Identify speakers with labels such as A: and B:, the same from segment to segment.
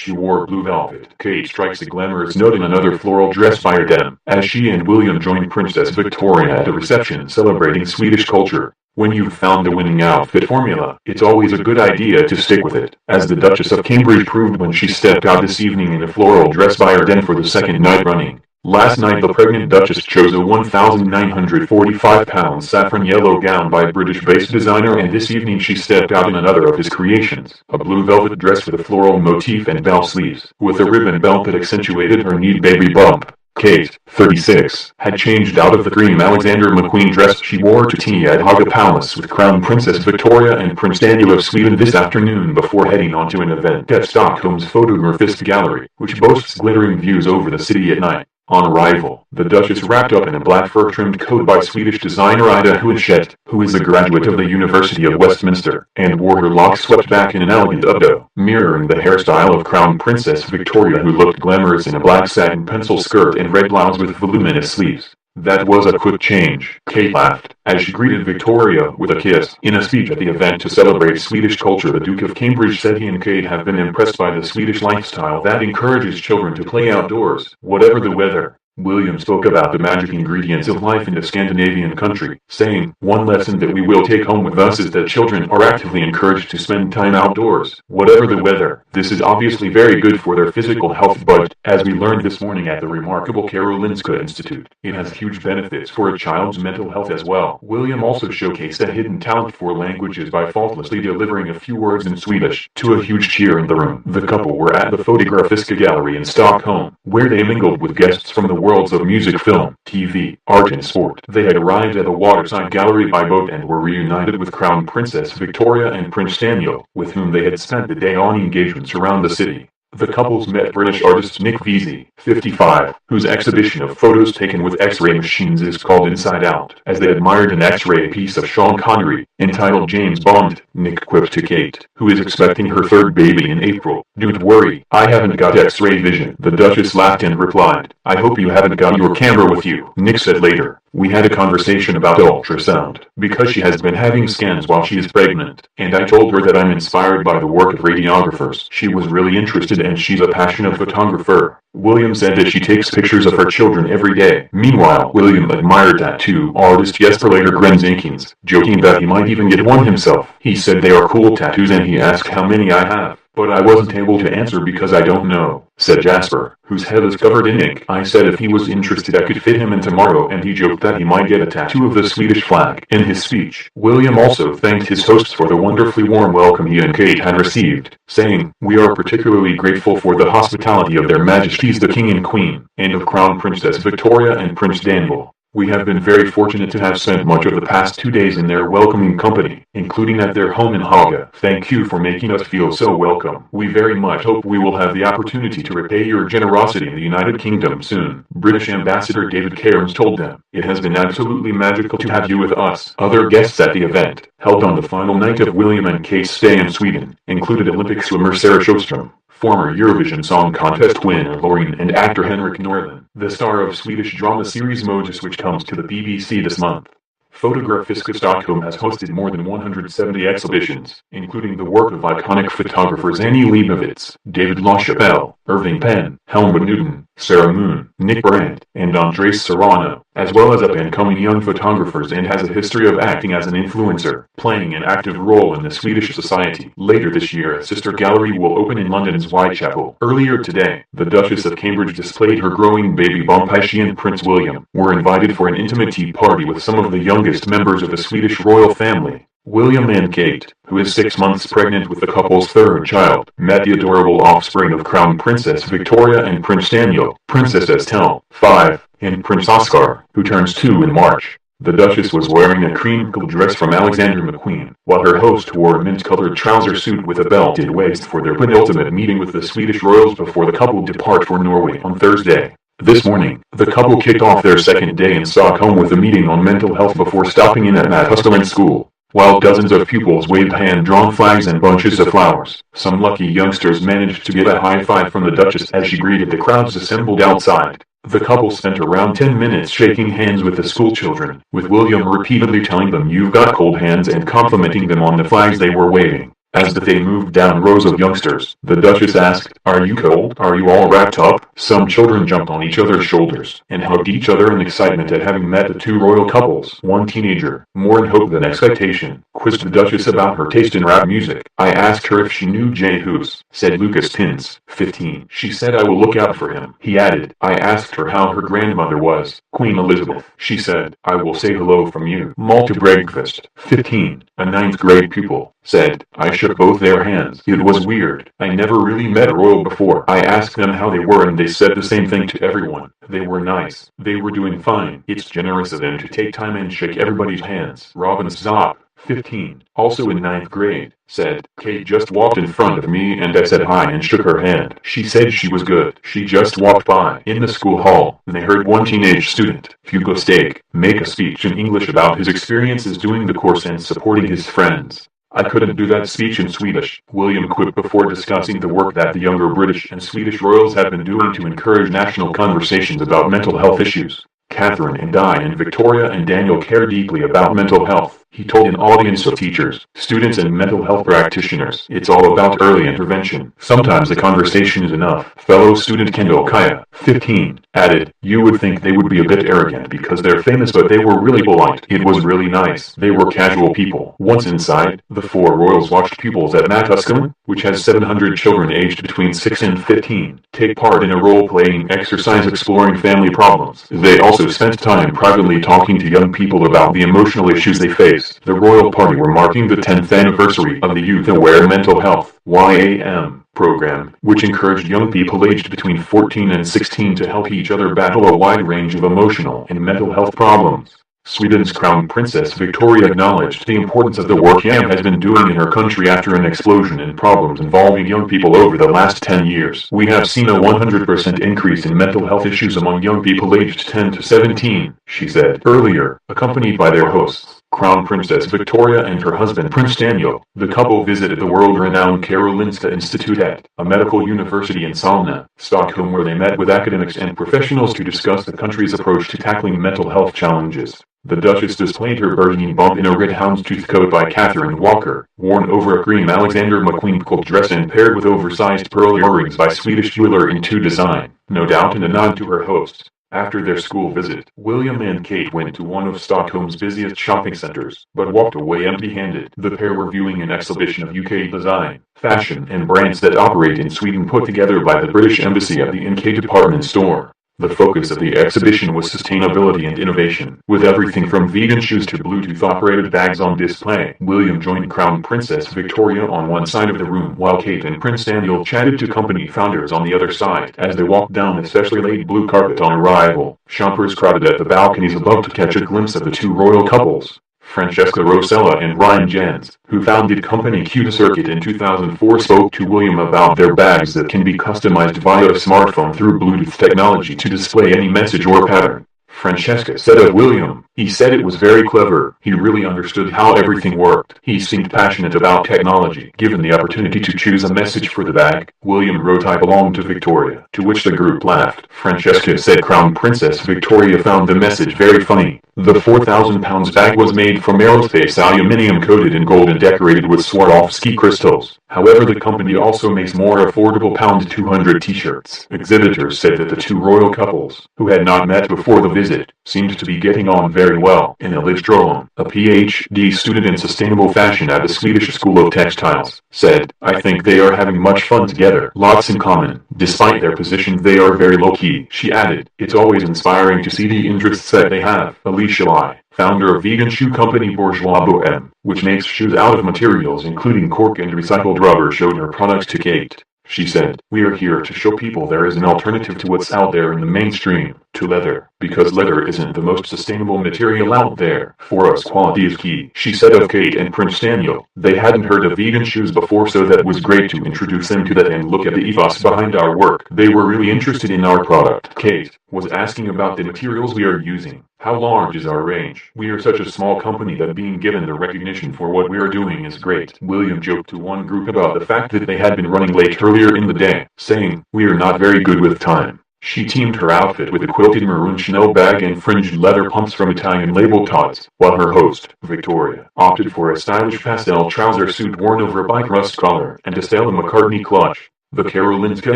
A: She wore blue velvet. Kate strikes a glamorous note in another floral dress by Erdem, as she and William join Princess Victoria at a reception celebrating Swedish culture. When you've found the winning outfit formula, it's always a good idea to stick with it, as the Duchess of Cambridge proved when she stepped out this evening in a floral dress by Erdem for the second night running. Last night the pregnant Duchess chose a £1,945 saffron yellow gown by British-based designer, and this evening she stepped out in another of his creations, a blue velvet dress with a floral motif and bell sleeves, with a ribbon belt that accentuated her neat baby bump. Kate, 36, had changed out of the cream Alexander McQueen dress she wore to tea at Haga Palace with Crown Princess Victoria and Prince Daniel of Sweden this afternoon before heading on to an event at Stockholm's Fotografisk Gallery, which boasts glittering views over the city at night. On arrival, the Duchess wrapped up in a black fur-trimmed coat by Swedish designer Ida Huichett, who is a graduate of the University of Westminster, and wore her locks swept back in an elegant updo, mirroring the hairstyle of Crown Princess Victoria, who looked glamorous in a black satin pencil skirt and red blouse with voluminous sleeves. "That was a quick change," Kate laughed, as she greeted Victoria with a kiss. In a speech at the event to celebrate Swedish culture, the Duke of Cambridge said he and Kate have been impressed by the Swedish lifestyle that encourages children to play outdoors, whatever the weather. William spoke about the magic ingredients of life in a Scandinavian country, saying, "One lesson that we will take home with us is that children are actively encouraged to spend time outdoors, whatever the weather. This is obviously very good for their physical health, but, as we learned this morning at the remarkable Karolinska Institute, it has huge benefits for a child's mental health as well." William also showcased a hidden talent for languages by faultlessly delivering a few words in Swedish, to a huge cheer in the room. The couple were at the Fotografiska Gallery in Stockholm, where they mingled with guests from the worlds of music, film, TV, art and sport. They had arrived at the waterside gallery by boat and were reunited with Crown Princess Victoria and Prince Daniel, with whom they had spent the day on engagements around the city. The couples met British artist Nick Vesey, 55, whose exhibition of photos taken with X-ray machines is called Inside Out, as they admired an X-ray piece of Sean Connery, entitled James Bond. Nick quipped to Kate, who is expecting her third baby in April, "Don't worry, I haven't got X-ray vision." The Duchess laughed and replied, "I hope you haven't got your camera with you." Nick said later, "We had a conversation about ultrasound, because she has been having scans while she is pregnant, and I told her that I'm inspired by the work of radiographers. She was really interested and she's a passionate photographer." William said that she takes pictures of her children every day. Meanwhile, William admired tattoo artist Jesper Lagergren's inkings, joking that he might even get one himself. He said they are cool tattoos and he asked how many I have. "But I wasn't able to answer because I don't know," said Jasper, whose head is covered in ink. "I said if he was interested I could fit him in tomorrow, and he joked that he might get a tattoo of the Swedish flag." In his speech, William also thanked his hosts for the wonderfully warm welcome he and Kate had received, saying, "We are particularly grateful for the hospitality of their Majesties the King and Queen, and of Crown Princess Victoria and Prince Daniel. We have been very fortunate to have spent much of the past 2 days in their welcoming company, including at their home in Haga. Thank you for making us feel so welcome. We very much hope we will have the opportunity to repay your generosity in the United Kingdom soon." British Ambassador David Cairns told them, "It has been absolutely magical to have you with us." Other guests at the event, held on the final night of William and Kate's stay in Sweden, included Olympic swimmer Sarah Sjöström, former Eurovision Song Contest winner Loreen, and actor Henrik Norlin, the star of Swedish drama series Modus, which comes to the BBC this month. Fotografiska Stockholm has hosted more than 170 exhibitions, including the work of iconic photographers Annie Leibovitz, David LaChapelle, Irving Penn, Helmut Newton, Sarah Moon, Nick Brandt, and Andres Serrano, as well as up-and-coming young photographers, and has a history of acting as an influencer, playing an active role in the Swedish society. Later this year, a sister gallery will open in London's Whitechapel. Earlier today, the Duchess of Cambridge displayed her growing baby bump as she and Prince William were invited for an intimate tea party with some of the youngest members of the Swedish royal family. William and Kate, who is 6 months pregnant with the couple's third child, met the adorable offspring of Crown Princess Victoria and Prince Daniel, Princess Estelle, 5, and Prince Oscar, who turns 2 in March. The Duchess was wearing a cream-colored dress from Alexander McQueen, while her host wore a mint-colored trouser suit with a belted waist for their penultimate meeting with the Swedish royals before the couple depart for Norway on Thursday. This morning, the couple kicked off their second day in Stockholm with a meeting on mental health before stopping in at Middleton School. While dozens of pupils waved hand-drawn flags and bunches of flowers, some lucky youngsters managed to get a high five from the Duchess as she greeted the crowds assembled outside. The couple spent around 10 minutes shaking hands with the schoolchildren, with William repeatedly telling them "you've got cold hands" and complimenting them on the flags they were waving. As the day moved down rows of youngsters, the Duchess asked, "Are you cold? Are you all wrapped up?" Some children jumped on each other's shoulders and hugged each other in excitement at having met the two royal couples. One teenager, more in hope than expectation, quizzed the Duchess about her taste in rap music. "I asked her if she knew Jay Hus," said Lucas Pins, 15. "She said I will look out for him." He added, "I asked her how her grandmother was, Queen Elizabeth. She said, I will say hello from you. Malta Breakfast, 15, a ninth grade pupil, said, I shook both their hands. It was weird. I never really met a royal before. I asked them how they were and they said the same thing to everyone. They were nice. They were doing fine. It's generous of them to take time and shake everybody's hands." Robin Zopp, 15, also in ninth grade, said, "Kate just walked in front of me and I said hi and shook her hand. She said she was good. She just walked by." In the school hall, they heard one teenage student, Hugo Stake, make a speech in English about his experiences doing the course and supporting his friends. "I couldn't do that speech in Swedish," William quipped before discussing the work that the younger British and Swedish royals have been doing to encourage national conversations about mental health issues. "Catherine and Di and Victoria and Daniel care deeply about mental health," he told an audience of teachers, students and mental health practitioners. "It's all about early intervention. Sometimes a conversation is enough." Fellow student Kendall Kaya, 15, added, "You would think they would be a bit arrogant because they're famous, but they were really polite. It was really nice. They were casual people." Once inside, the four royals watched pupils at Matuscum, which has 700 children aged between 6 and 15, take part in a role-playing exercise exploring family problems. They also spent time privately talking to young people about the emotional issues they face. The royal party were marking the 10th anniversary of the Youth Aware Mental Health (YAM) program, which encouraged young people aged between 14 and 16 to help each other battle a wide range of emotional and mental health problems. Sweden's Crown Princess Victoria acknowledged the importance of the work YAM has been doing in her country after an explosion in problems involving young people over the last 10 years. "We have seen a 100% increase in mental health issues among young people aged 10 to 17, she said. Earlier, accompanied by their hosts, Crown Princess Victoria and her husband Prince Daniel, the couple visited the world-renowned Karolinska Institute at a medical university in Solna, Stockholm, where they met with academics and professionals to discuss the country's approach to tackling mental health challenges. The Duchess displayed her burgundy bump in a red houndstooth coat by Catherine Walker, worn over a cream Alexander McQueen gold dress and paired with oversized pearl earrings by Swedish jeweler in two design, no doubt in a nod to her hosts. After their school visit, William and Kate went to one of Stockholm's busiest shopping centers, but walked away empty-handed. The pair were viewing an exhibition of UK design, fashion and brands that operate in Sweden put together by the British Embassy at the NK department store. The focus of the exhibition was sustainability and innovation, with everything from vegan shoes to Bluetooth-operated bags on display. William joined Crown Princess Victoria on one side of the room, while Kate and Prince Daniel chatted to company founders on the other side. As they walked down the specially laid blue carpet on arrival, shoppers crowded at the balconies above to catch a glimpse of the two royal couples. Francesca Rosella and Ryan Jans, who founded company Q Circuit in 2004, spoke to William about their bags that can be customized via a smartphone through Bluetooth technology to display any message or pattern. Francesca said of William, "He said it was very clever. He really understood how everything worked. He seemed passionate about technology." Given the opportunity to choose a message for the bag, William wrote, "I belong to Victoria," to which the group laughed. Francesca said Crown Princess Victoria found the message very funny. The £4,000 bag was made from aerospace aluminium coated in gold and decorated with Swarovski crystals. However, the company also makes more affordable £200 t-shirts. Exhibitors said that the two royal couples, who had not met before the visit, seemed to be getting on very well. In Erdem, a PhD student in sustainable fashion at the Swedish School of Textiles, said, "I think they are having much fun together. Lots in common. Despite their position, they are very low-key." She added, "It's always inspiring to see the interests that they have." Alicia Lai, founder of vegan shoe company Bourgeois Bohem, which makes shoes out of materials including cork and recycled rubber, showed her products to Kate. She said, "We are here to show people there is an alternative to what's out there in the mainstream, to leather, because leather isn't the most sustainable material out there. For us, quality is key." She said of Kate and Prince Daniel, "They hadn't heard of vegan shoes before, so that was great to introduce them to that and look at the ethos behind our work. They were really interested in our product." Kate was asking about the materials we are using. "How large is our range? We are such a small company that being given the recognition for what we are doing is great." William joked to one group about the fact that they had been running late earlier in the day, saying, "We are not very good with time." She teamed her outfit with a quilted maroon Chanel bag and fringed leather pumps from Italian label Tod's, while her host, Victoria, opted for a stylish pastel trouser suit worn over a bike rust collar and a Stella McCartney clutch. The Karolinska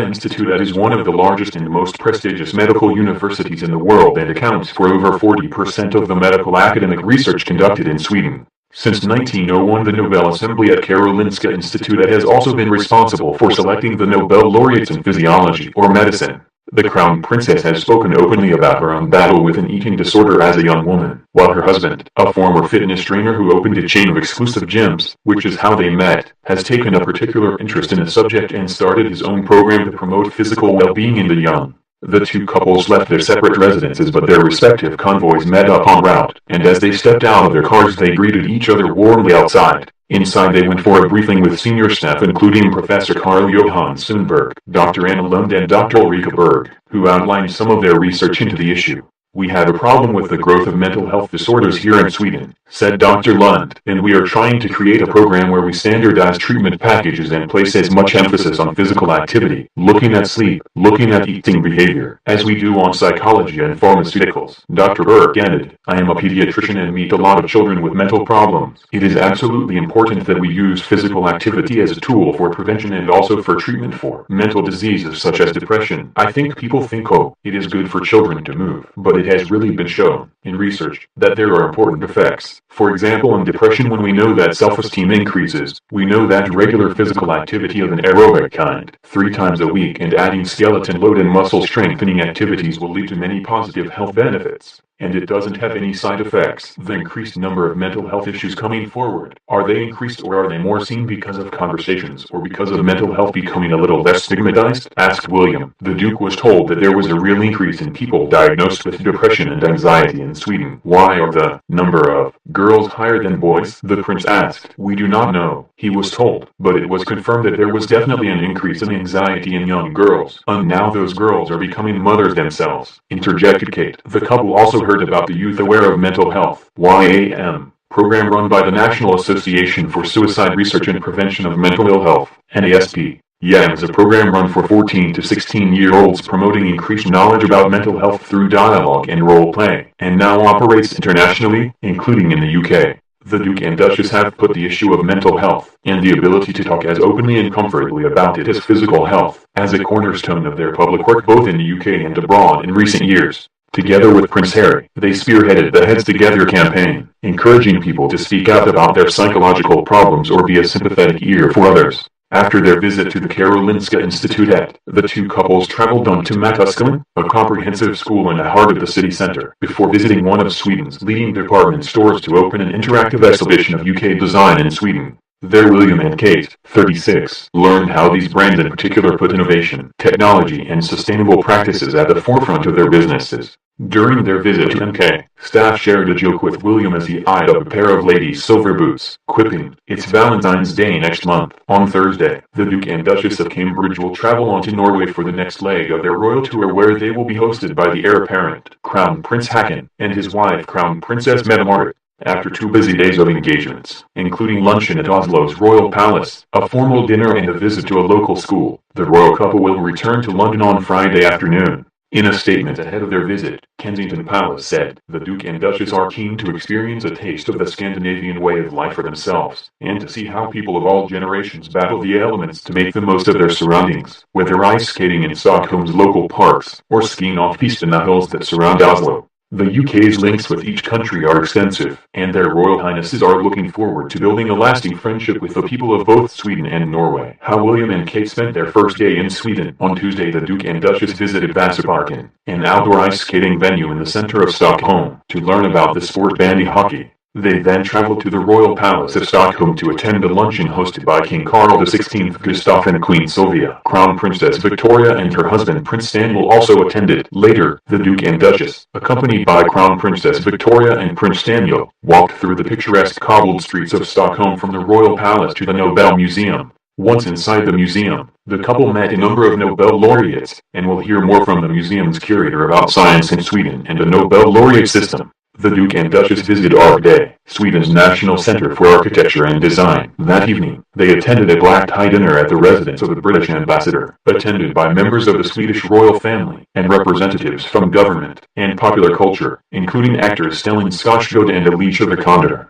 A: Institute is one of the largest and most prestigious medical universities in the world and accounts for over 40% of the medical academic research conducted in Sweden. Since 1901, the Nobel Assembly at Karolinska Institute has also been responsible for selecting the Nobel laureates in physiology or medicine. The Crown Princess has spoken openly about her own battle with an eating disorder as a young woman, while her husband, a former fitness trainer who opened a chain of exclusive gyms, which is how they met, has taken a particular interest in the subject and started his own program to promote physical well-being in the young. The two couples left their separate residences, but their respective convoys met up en route, and as they stepped out of their cars they greeted each other warmly outside. Inside they went for a briefing with senior staff including Professor Carl Johan Sundberg, Dr. Anna Lund and Dr. Ulrika Berg, who outlined some of their research into the issue. "We have a problem with the growth of mental health disorders here in Sweden," said Dr. Lund, "and we are trying to create a program where we standardize treatment packages and place as much emphasis on physical activity, looking at sleep, looking at eating behavior, as we do on psychology and pharmaceuticals." Dr. Berg added, "I am a pediatrician and meet a lot of children with mental problems. It is absolutely important that we use physical activity as a tool for prevention and also for treatment for mental diseases such as depression. I think people think, oh, it is good for children to move, but it has really been shown, in research, that there are important effects. For example, in depression, when we know that self-esteem increases, we know that regular physical activity of an aerobic kind, 3 times a week, and adding skeleton load and muscle strengthening activities will lead to many positive health benefits. And it doesn't have any side effects. The increased number of mental health issues coming forward, are they increased or are they more seen because of conversations or because of mental health becoming a little less stigmatized?" asked William. The Duke was told that there was a real increase in people diagnosed with depression and anxiety in Sweden. "Why are the number of girls higher than boys?" the prince asked. "We do not know," he was told, but it was confirmed that there was definitely an increase in anxiety in young girls. "And now those girls are becoming mothers themselves," interjected Kate. The couple also heard about the Youth Aware of Mental Health (YAM) program run by the National Association for Suicide Research and Prevention of Mental Ill Health, NASP. YAM is a program run for 14 to 16-year-olds promoting increased knowledge about mental health through dialogue and role play, and now operates internationally, including in the UK. The Duke and Duchess have put the issue of mental health, and the ability to talk as openly and comfortably about it as physical health, as a cornerstone of their public work both in the UK and abroad in recent years. Together with Prince Harry, they spearheaded the Heads Together campaign, encouraging people to speak out about their psychological problems or be a sympathetic ear for others. After their visit to the Karolinska Institute, the two couples traveled on to Mataskolan, a comprehensive school in the heart of the city center, before visiting one of Sweden's leading department stores to open an interactive exhibition of UK design in Sweden. There William and Kate, 36, learned how these brands in particular put innovation, technology and sustainable practices at the forefront of their businesses. During their visit to MK, staff shared a joke with William as he eyed up a pair of ladies' silver boots, quipping, "It's Valentine's Day next month." On Thursday, the Duke and Duchess of Cambridge will travel on to Norway for the next leg of their royal tour, where they will be hosted by the heir apparent, Crown Prince Haakon, and his wife Crown Princess Mette-Marit. After 2 busy days of engagements, including luncheon at Oslo's Royal Palace, a formal dinner and a visit to a local school, the royal couple will return to London on Friday afternoon. In a statement ahead of their visit, Kensington Palace said, "The Duke and Duchess are keen to experience a taste of the Scandinavian way of life for themselves, and to see how people of all generations battle the elements to make the most of their surroundings, whether ice skating in Stockholm's local parks, or skiing off-piste in the hills that surround Oslo." The UK's links with each country are extensive, and their Royal Highnesses are looking forward to building a lasting friendship with the people of both Sweden and Norway. How William and Kate spent their first day in Sweden. On Tuesday, the Duke and Duchess visited Vasaparken, an outdoor ice skating venue in the center of Stockholm, to learn about the sport bandy hockey. They then traveled to the Royal Palace of Stockholm to attend a luncheon hosted by King Carl XVI Gustaf and Queen Sylvia. Crown Princess Victoria and her husband Prince Daniel also attended. Later, the Duke and Duchess, accompanied by Crown Princess Victoria and Prince Daniel, walked through the picturesque cobbled streets of Stockholm from the Royal Palace to the Nobel Museum. Once inside the museum, the couple met a number of Nobel laureates, and will hear more from the museum's curator about science in Sweden and the Nobel laureate system. The Duke and Duchess visited Erdem, Sweden's National Center for Architecture and Design. That evening, they attended a black-tie dinner at the residence of the British ambassador, attended by members of the Swedish royal family, and representatives from government and popular culture, including actors Stellan Skarsgård and Alicia Vikander.